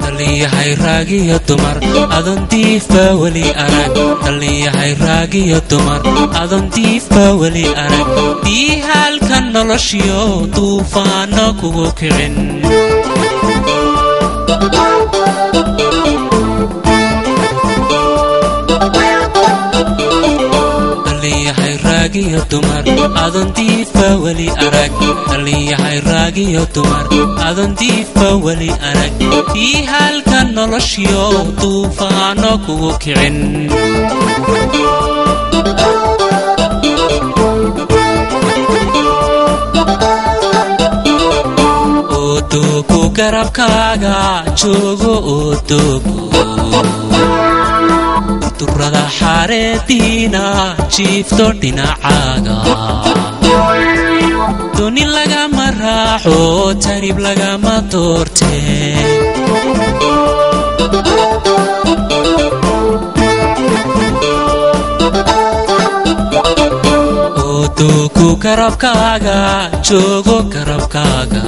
دليهاي راقي الدمر أظن ديفا ولي أرق دليهاي راقي الدمر أظن ديفا ولي أرق دي هالكن نلشيو طوفان كوكعن دليهاي راقي الدمر أظن ديفا ولي أرق دليهاي راقي الدمر أظن ديفا ولي أرق دي هالكن نلشيو طوفان كوكعن Otoku garabkaaga joogo otoku turrada xareediina jiifto dhinacaaga doni lagama raaxo tarib lagama doorte Otoku garabkaaga joogo garabkaaga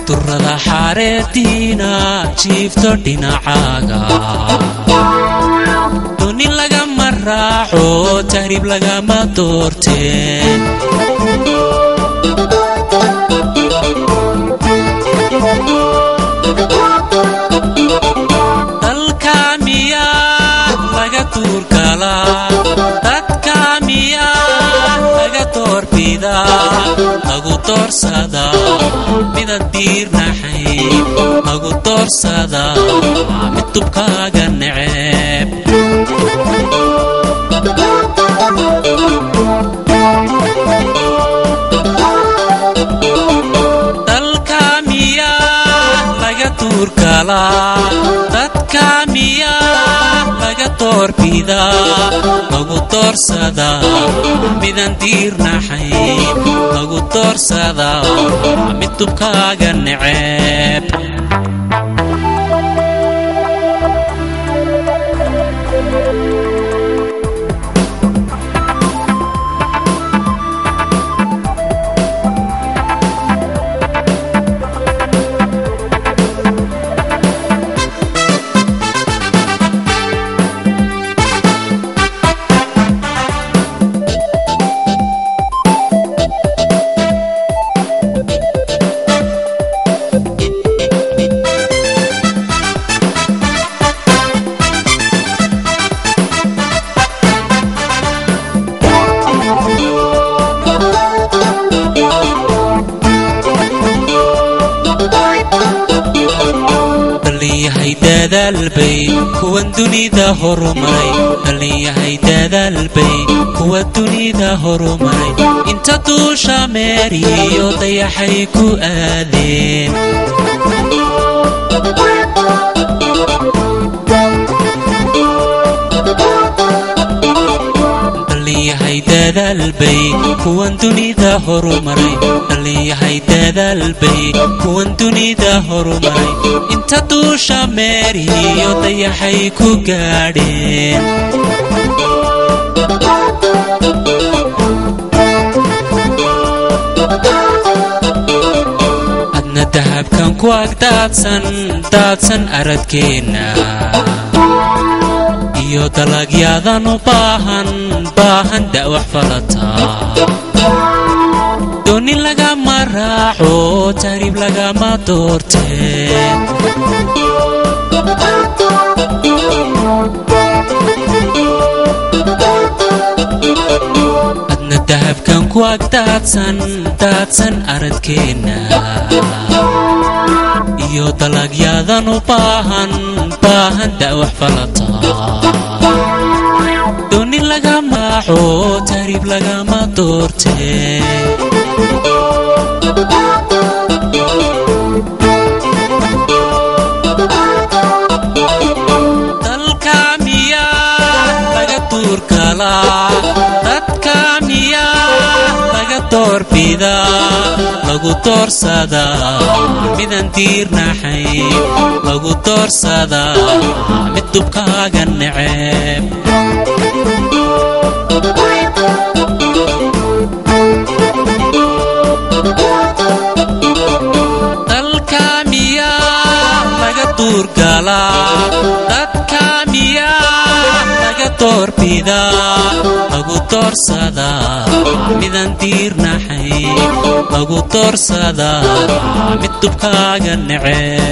turrada xareediina jiifto dhinacaaga doni lagama raaxo tarib lagama doorte dalka miyaa laga tuurkala dadka miyaa laga doorbida lagu doorsada midad diirnaxay lagu doorsada mid dubkaaga neceb dalka miyaa laga tuurkala dadka miyaa laga doorbida lagu doorsada midan diirnaxay lagu doorsada mid dubkaaga neceb دليهاي دادالبي كوان دنيدا هرمري دليهاي دادالبي كوان دنيدا هرمري انت دوشا ماري يضيحي كو آذين دليهاي دادالبي كوان دنيدا هرمري دليهاي دادالبي كوان دنيدا هرمري انت دوشا ماري يضيحي كو قادين أدنا دهب كان كواك دادسن أردكينا iyo dalagyaadan u baahan daawax falata doni lagama raaxo tarib lagama doorte adna dahabkan ku ag daadsan aradkeena iyo dalagyaadan u baahan daawax falata doni lagama raaxo tarib lagama doorte dadka miyaa laga doorbida lagu doorsada midan diirnaxay lagu doorsada mid dubkaaga neceb duur gala dadka miyaa laga doorbidaa lagu doorsadaa midan diirnaxay lagu doorsadaa mid dubkaaga neceb